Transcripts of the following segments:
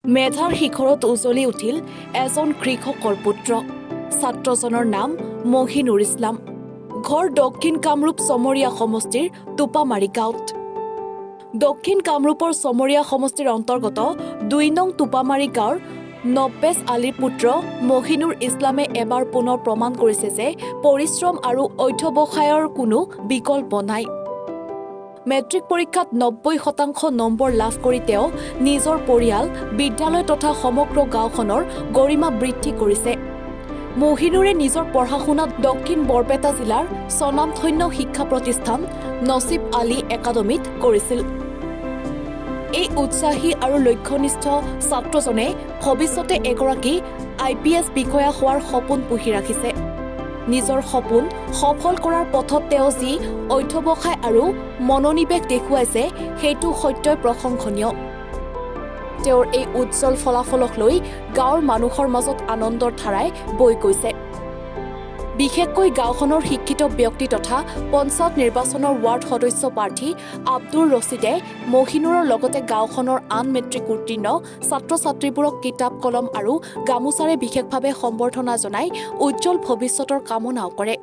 মেধাৰ শিখৰত উজলি উঠিল এজন কৃষকৰ পুত্ৰ। ছাত্ৰজনৰ নাম মহিনুৰ ইছলাম। ঘৰ দক্ষিণ কামৰূপ চমৰীয়া সমষ্টিৰ টোপামাৰী গাঁৱত। দক্ষিণ কামৰূপৰ চমৰীয়া সমষ্টিৰ অন্তৰ্গত ২ নং টোপামাৰী গাঁৱৰ নব্বেছ আলীৰ পুত্ৰ মহিনুৰ ইছলামে এবাৰ পুনৰ প্ৰমাণ কৰিছে যে পৰিশ্ৰম আৰু অধ্যৱসায়ৰ কোনো বিকল্প নাই। মেট্ৰিক পৰীক্ষাত ৯০% নম্বৰ লাভ কৰি তেওঁ নিজৰ পৰিয়াল, বিদ্যালয় তথা সমগ্ৰ গাঁওখনৰ গৰিমা বৃদ্ধি কৰিছে। মহিনুৰে নিজৰ পঢ়া-শুনাত দক্ষিণ বৰপেটা জিলাৰ স্বনামধন্য শিক্ষা প্ৰতিষ্ঠান নছিব আলী একাডেমীত কৰিছিল। এই উৎসাহী আৰু লক্ষ্যনিষ্ঠ ছাত্ৰজনে ভৱিষ্যতে এগৰাকী IPS বিষয়া হোৱাৰ সপোন পুহি ৰাখিছে। নিজৰ সপোন সফল কৰাৰ পথত তেওঁ যি অধ্যৱসায় আৰু মনোনিৱেশ দেখুৱাইছে সেইটো সত্যই প্ৰশংসনীয়। তেওঁৰ এই উজ্জ্বল ফলাফলক লৈ গাঁৱৰ মানুহৰ মাজত আনন্দৰ ধাৰাই বৈ গৈছে। বিশেষকৈ গাঁওখনৰ শিক্ষিত ব্যক্তি তথা পঞ্চায়ত নিৰ্বাচনৰ ৱাৰ্ড সদস্য প্ৰাৰ্থী আব্দুৰ ৰছিদে মহিনুৰৰ লগতে গাঁওখনৰ আন মেট্ৰিক উত্তীৰ্ণ ছাত্ৰ-ছাত্ৰীবোৰক কিতাপ কলম আৰু গামোচাৰে বিশেষভাৱে সম্বৰ্ধনা জনাই উজ্জ্বল ভৱিষ্যতৰ কামনাও কৰে।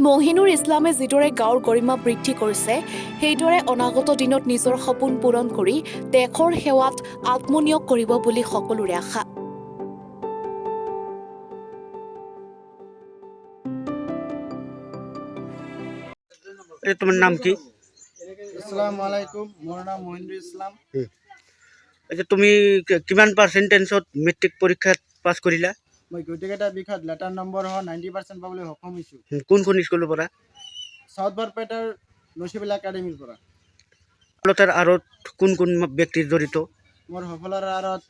মহিনুৰ ইছলামে যিদৰে গাঁৱৰ গৰিমা বৃদ্ধি কৰিছে, সেইদৰে অনাগত দিনত নিজৰ সপোন পূৰণ কৰি দেশৰ সেৱাত আত্মনিয়োগ কৰিব বুলি সকলোৰে আশা। তোমাৰ নাম কি? আসসালামু আলাইকুম, মোৰ নাম মহিনুৰ ইছলাম। আচ্ছা, তুমি কিমান পাৰ্চেণ্টেজত মেট্ৰিক পৰীক্ষাত পাছ কৰিলা? মই গোটেইকেইটা বিষয়ত লেটাৰ নম্বৰ 90% পাবলৈ সক্ষম হৈছোঁ। কোনখন স্কুলৰ পৰা? চাউথ বৰপেটাৰ নছিব আলী একাডেমীৰ পৰা। সফলতাৰ আঁৰত কোন কোন ব্যক্তি জড়িত? মোৰ সফলতাৰ আঁৰত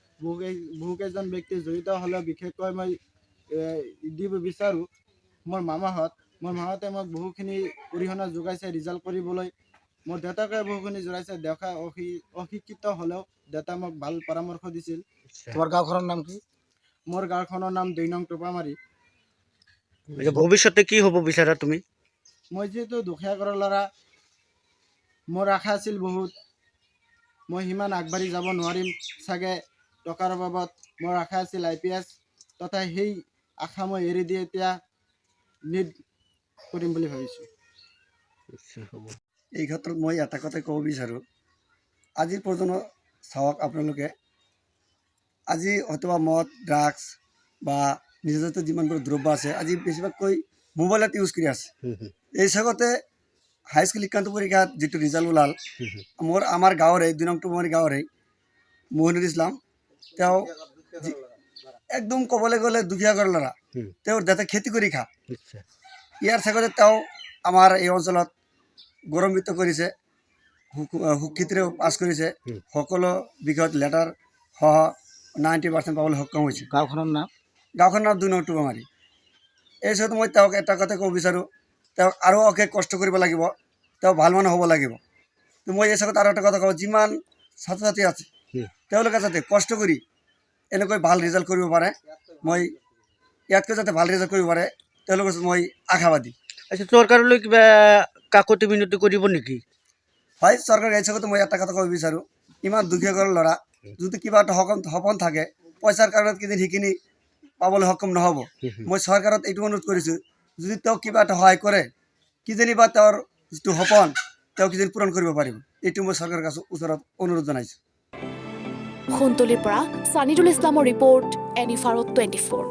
বহুকেইজন ব্যক্তি জড়িত হ'লেও বিশেষকৈ মই দিব বিচাৰোঁ মোৰ মামাহঁতে মোক বহুখিনি অৰিহণা যোগাইছে ৰিজাল্ট কৰিবলৈ। মোৰ দেউতাকে বহুখিনি জোৰাইছে। দেউতা অশিক্ষিত হ'লেও দেউতাই মোক ভাল পৰামৰ্শ দিছিল। তোমাৰ গাঁওখনৰ নাম কি? মোৰ গাঁওখনৰ নাম ২ নং টোপামাৰী। ভৱিষ্যতে কি হ'ব বিচাৰা তুমি? মই যিহেতু দুখীয়া ঘৰৰ ল'ৰা, মোৰ আশা আছিল বহুত। মই সিমান আগবাঢ়ি যাব নোৱাৰিম চাগে টকাৰ অভাৱত। মোৰ আশা আছিল IPS, তথা সেই আশা মই এৰি দি এতিয়া নিট কৰিম বুলি ভাবিছোঁ। এই ক্ষেত্ৰত মই এটা কথাই ক'ব বিচাৰোঁ, আজিৰ প্ৰজন্ম চাওক, আপোনালোকে আজি হয়তোবা মদ, ড্ৰাগছ বা নিচাজাতীয় যিমানবোৰ দ্ৰব্য আছে, আজি বেছিভাগকৈ মোবাইলত ইউজ কৰি আছে। এই চাগতে হাইস্কুল শিক্ষান্ত পৰীক্ষাত যিটো ৰিজাল্ট ওলাল, আমাৰ গাঁৱৰে ২ নং টোপামাৰী গাঁৱৰে মহিনুৰ ইছলাম, তেওঁ একদম ক'বলৈ গ'লে দুখীয়া ঘৰৰ ল'ৰা। তেওঁৰ দেউতাই খেতি কৰি খা। ইয়াৰ চাগতে তেওঁ আমাৰ এই অঞ্চলত গৌৰৱান্বিত কৰিছে। সুশিক্ষিতৰে পাছ কৰিছে। সকলো বিষয়ত লেটাৰ সহ 90% পাবলৈ সক্ষম হৈছে। গাঁওখনৰ নাম ২ নং টোপামাৰী। এই হিচাপত মই তেওঁক এটা কথা ক'ব বিচাৰোঁ, তেওঁক আৰু অশেষ কষ্ট কৰিব লাগিব, তেওঁ ভাল মানুহ হ'ব লাগিব। তো মই এই হিচাপত আৰু এটা কথা কওঁ, যিমান ছাত্ৰ ছাত্ৰী আছে তেওঁলোকে যাতে কষ্ট কৰি এনেকৈ ভাল ৰিজাল্ট কৰিব পাৰে, মই ইয়াতকৈ যাতে ভাল ৰিজাল্ট কৰিব পাৰে তেওঁলোকৰ মই আশাবাদী। আচ্ছা, চৰকাৰলৈ কিবা কাকতি মিনতি কৰিব নেকি? হয়, চৰকাৰে এই হিচাপত মই এটা কথা ক'ব বিচাৰোঁ, ইমান দুখীয়া ঘৰৰ ল'ৰা, যদি কিবা এটা সপোন থাকে, পইচাৰ কাৰণত কিজানি সেইখিনি পাবলৈ সক্ষম নহ'ব। মই চৰকাৰত এইটো অনুৰোধ কৰিছোঁ, যদি তেওঁক কিবা এটা সহায় কৰে, কিজানি বা তেওঁৰ যিটো সপোন তেওঁ কিজানি পূৰণ কৰিব পাৰিব। এইটো মই চৰকাৰৰ কাছে ওচৰত অনুৰোধ জনাইছোঁ। সোণতলীৰ পৰা ছানিদুল ইছলামৰ ৰিপৰ্ট, NE 24।